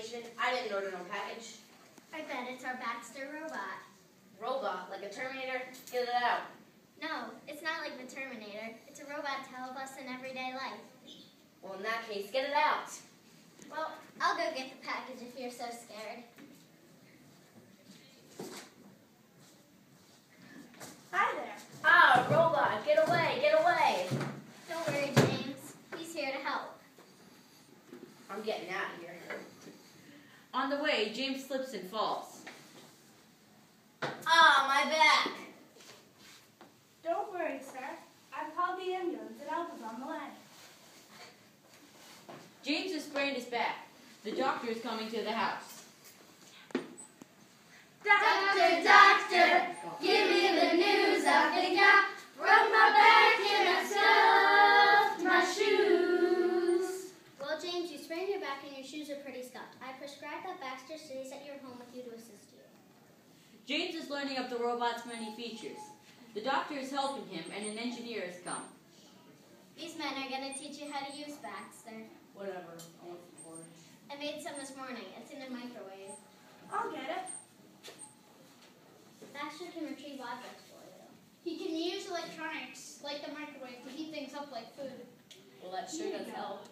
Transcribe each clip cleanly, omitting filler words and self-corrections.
situation. I didn't order no package. I bet it's our Baxter robot. Robot, like a Terminator? Get it out. No, it's not like the Terminator. It's a robot to help us in everyday life. Well, in that case, get it out. Well, I'll go get the package if you're so scared. Hi there. Ah, robot, get away, get away. Don't worry, James. He's here to help. I'm getting out of here. On the way, James slips and falls. Ah, my back. Don't worry, sir. I've called the ambulance and help is on the way. James has sprained his back. The doctor is coming to the house. Doctor, doctor, give me the news. I think I broke my back and I stuffed my shoes. Well, James, you sprained your back and your shoes are pretty scuffed. I prescribed that Baxter stays at your home with you to assist you. James is learning of the robot's many features. The doctor is helping him, and an engineer has come. These men are going to teach you how to use Baxter. Whatever, I want some porridge. I made some this morning. It's in the microwave. I'll get it. Baxter can retrieve objects for you. He can use electronics, like the microwave, to heat things up like food. Well, that sure does help.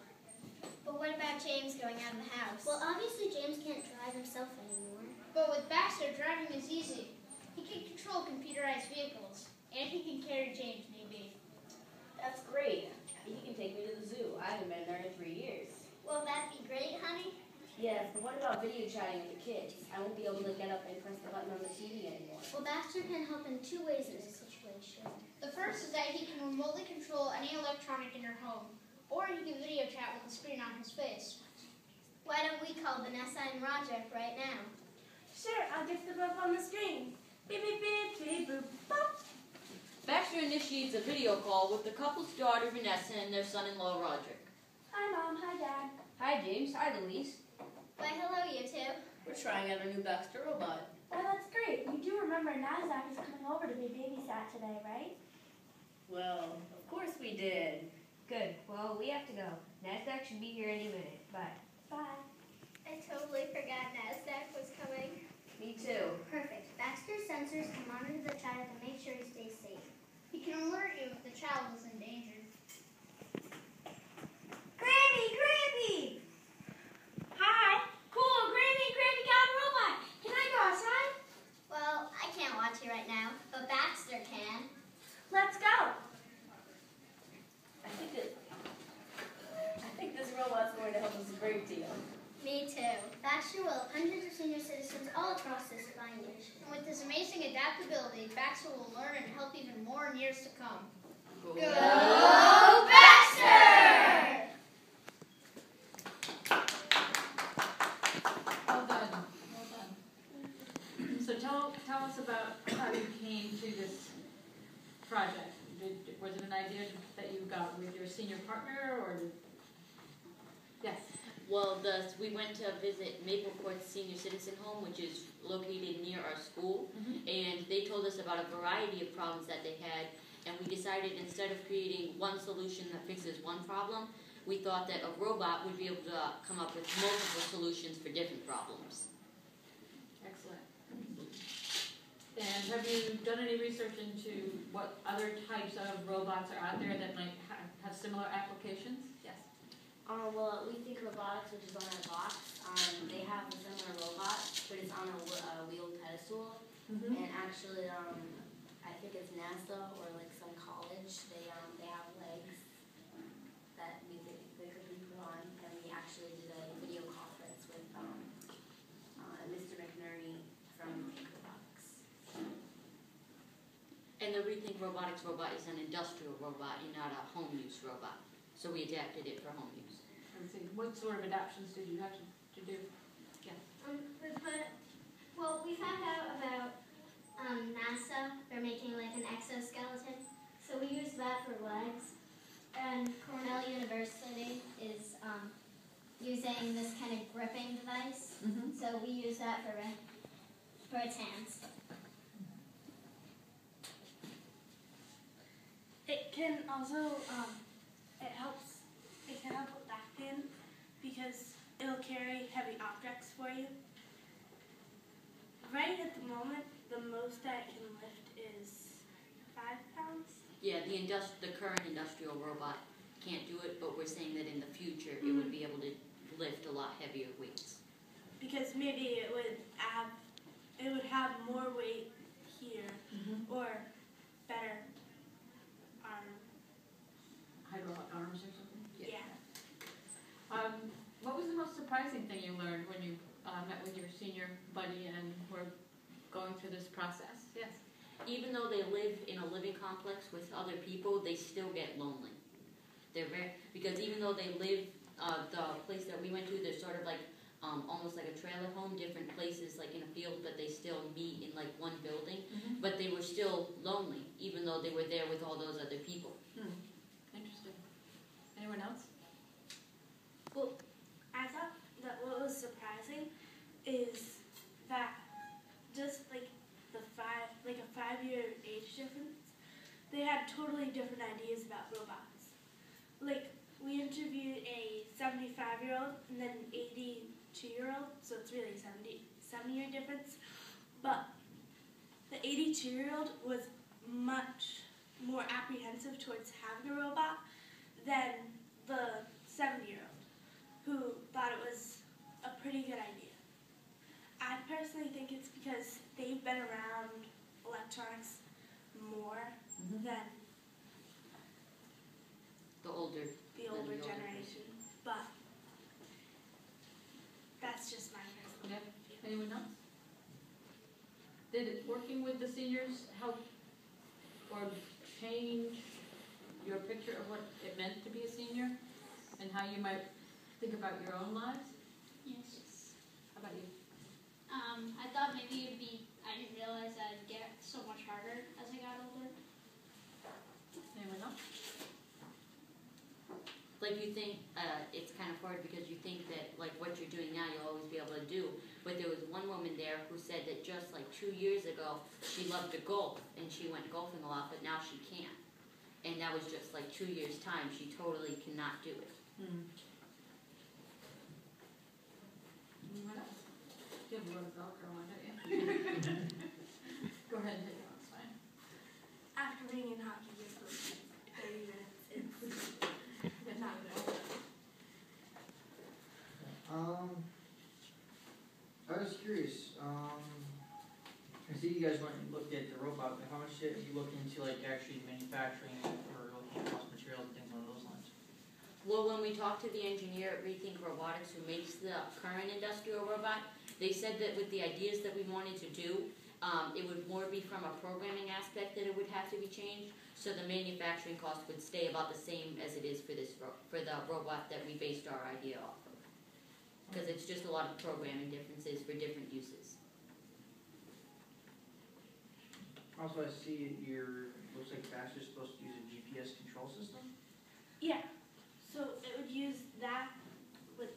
But what about James going out of the house? Well, obviously James can't drive himself anymore. But with Baxter, driving is easy. He can control computerized vehicles, and he can carry James maybe. That's great. He can take me to the zoo. I haven't been there in 3 years. Will that be great, honey? Yes, but what about video chatting with the kids? I won't be able to get up and press the button on the TV anymore. Well, Baxter can help in 2 ways in this situation. The first is that he can remotely control any electronic in your home, or he can video chat with the screen on his face. Why don't we call Vanessa and Roger right now? Sure, I'll get them up on the screen. Beep, beep, beep, beep, boop, bop. Baxter initiates a video call with the couple's daughter, Vanessa, and their son-in-law, Roger. Hi, Mom. Hi, Dad. Hi, James. Hi, Louise. Why, hello, you two. We're trying out a new Baxter robot. Well, that's great. You do remember NASDAQ is coming over to be babysat today, right? Well, of course we did. Good. Well, we have to go. NASDAQ should be here any minute. Bye. Bye. I totally forgot NASDAQ was coming. Me too. Perfect. Baxter's sensors can monitor the child and make sure he stays safe. He can alert you if the child is in danger. Granny! Granny! Hi. Cool. Granny got a robot. Can I go outside? Well, I can't watch you right now, but Baxter can. Let's go. I think this robot's going to help us a great deal. Me too. Baxter will help hundreds of senior citizens all across this fine nation. And with his amazing adaptability, Baxter will learn and help even more in years to come. Go Baxter! Well done. Well done. So tell us about how you came to this project. Was it an idea that you got with your senior partner, or yes? Well, we went to visit Maple Court Senior Citizen Home, which is located near our school, and they told us about a variety of problems that they had, and we decided instead of creating one solution that fixes one problem, we thought that a robot would be able to come up with multiple solutions for different problems. Excellent. And have you done any research into what other types of robots are out there that might have similar applications? Yes. Well, we think robotics, which is on our box, they have a similar robot, but it's on a wheeled pedestal. And actually, I think it's NASA or like some college. They have legs that they could be put on, and we actually did a video conference with Mr. McNerney from Robotics. And the Rethink Robotics robot is an industrial robot and not a home use robot, so we adapted it for home use. Let's see. What sort of adaptations did you have to do? Yeah. Well, we found out about NASA. They're making like an exoskeleton. So we used that for legs. And Cornell University is using this kind of gripping device. So we use that for its hands. It can also, it can help with back pain because it'll carry heavy objects for you. Right at the moment, the most that it can lift is 5 pounds. Yeah, the current industrial robot can't do it, but we're saying that in the future it would be able to lift a lot heavier weights. Because maybe it would have more weight here, or better Hydraulic arms or something? yeah. What was the most surprising thing you learned when you met with your senior buddy and were going through this process? Yes. Even though they live in a living complex with other people, they still get lonely. Because even though they live, the place that we went to, they're sort of like almost like a trailer home, different places like in a field, but they still meet in like one building. But they were still lonely, even though they were there with all those other people. Interesting. Anyone else? Well, I thought that what was surprising is that just like a 5-year age difference, they had totally different ideas about robots. Like, we interviewed a 75-year-old and then an 82-year-old, so it's really a 7-year difference. But the 82-year-old was much more apprehensive towards having a robot than the 7-year-old, who thought it was a pretty good idea. I personally think it's because they've been around electronics more than The older generation, but that's just my personal opinion. Anyone else? Did working with the seniors help or change your picture of what it meant to be a senior and how you might think about your own lives? Yes. How about you? I thought maybe I didn't realize that it'd get so much harder as I got older. Anyone else? Like you think, it's kind of hard because you think that like what you're doing now you'll always be able to do. But there was one woman there who said that just like 2 years ago she loved to golf and she went golfing a lot, but now she can't. And that was just like 2 years' time. She totally cannot do it. Anyone else? You have a little Velcro on, don't you? Go ahead and take it on, it's fine. After being in hockey for 30 minutes, it's not good. I was curious. I see you guys went and looked at the robot, but how much did you look into like actually manufacturing it or looking at cost materials and things along those lines? Well, when we talked to the engineer at Rethink Robotics who makes the current industrial robot, they said that with the ideas that we wanted to do, it would more be from a programming aspect that it would have to be changed, so the manufacturing cost would stay about the same as it is for the robot that we based our idea off of. Because it's just a lot of programming differences for different uses. Also, I see looks like Baxter's supposed to use a GPS control system. Yeah, so it would use that with,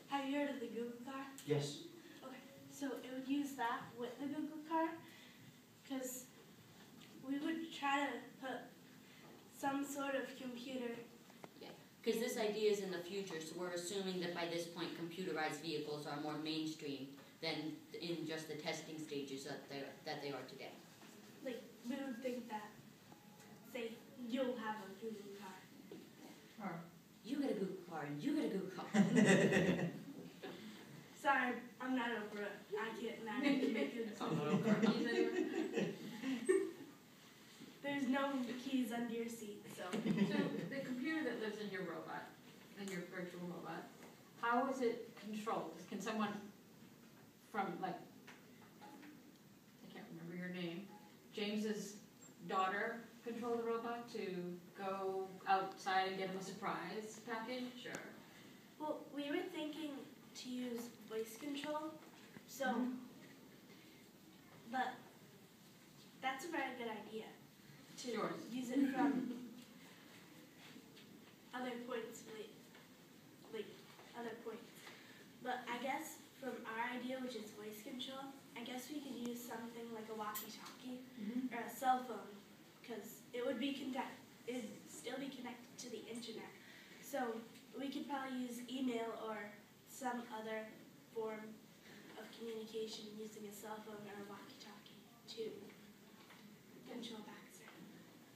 have you heard of the Google car? Yes. Okay, so it would use that with the Google car, because we would try to put some sort of computer. Because this idea is in the future, so we're assuming that by this point computerized vehicles are more mainstream than in just the testing stages that they are today. Like, we would think that, say, you'll have a Google car. You get a Google car, and you get a Google car. Sorry, I'm not Oprah. I can't manage to make it. There's no keys under your seat, so. So the computer that lives in your robot, in your virtual robot, how is it controlled? Can someone from, like, I can't remember your name, James's daughter control the robot to go outside and get him a surprise package? Or? Well, we were thinking to use voice control, so, but that's a very good idea. To use it from other points, like other points. But I guess from our idea, which is voice control, I guess we could use something like a walkie-talkie or a cell phone, because it would still be connected to the internet. So we could probably use email or some other form of communication using a cell phone or a walkie-talkie to control Baxter.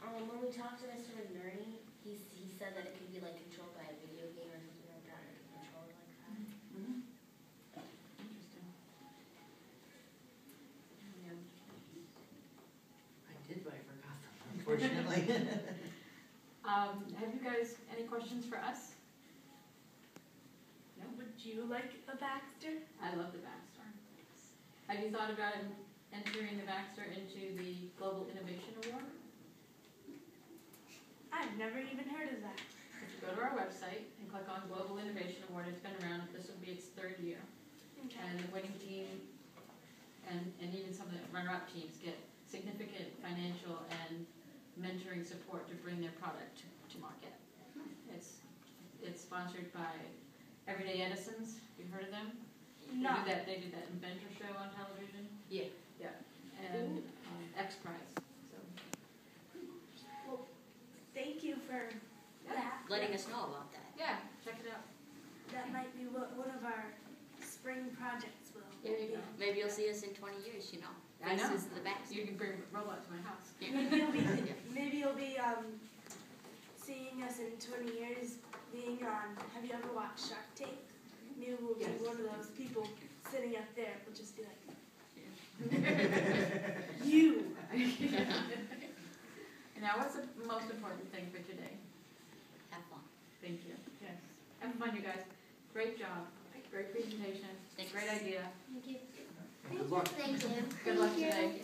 When we talked to Mr. McNerney, he said that it could be like controlled by a video game or something like that, or it could control it like that. Interesting. Yeah. I did, but I forgot them, unfortunately. Have you guys any questions for us? No? Would you like a Baxter? I love the Baxter. Have you thought about entering the Baxter into the Global Innovation Award? I've never even heard of that. If you go to our website and click on Global Innovation Award, it's been around, this will be its 3rd year. Okay. And the winning team and even some of the runner-up teams get significant financial and mentoring support to bring their product to market. It's sponsored by Everyday Edison's. Have you heard of them? No. They did that inventor show on television. Yeah. Yeah. And X Prize. So Well, thank you for that. Letting us know about that. yeah, check it out. That might be what one of our spring projects will There you be. go. Maybe you'll see us in 20 years, you know. I know. Faces the Baxter. You can bring a robot to my house. Maybe you'll be seeing us in 20 years being on. Have you ever watched Shark Tank? Maybe we'll be Yes. one of those people sitting up there. We'll just be like, you. Now, what's the most important thing for today? Have fun. Thank you. Yes. Have fun, you guys. Great job. Great presentation. Thanks. Great idea. Thank you. Good luck. Thank you. Good luck Thank you. today.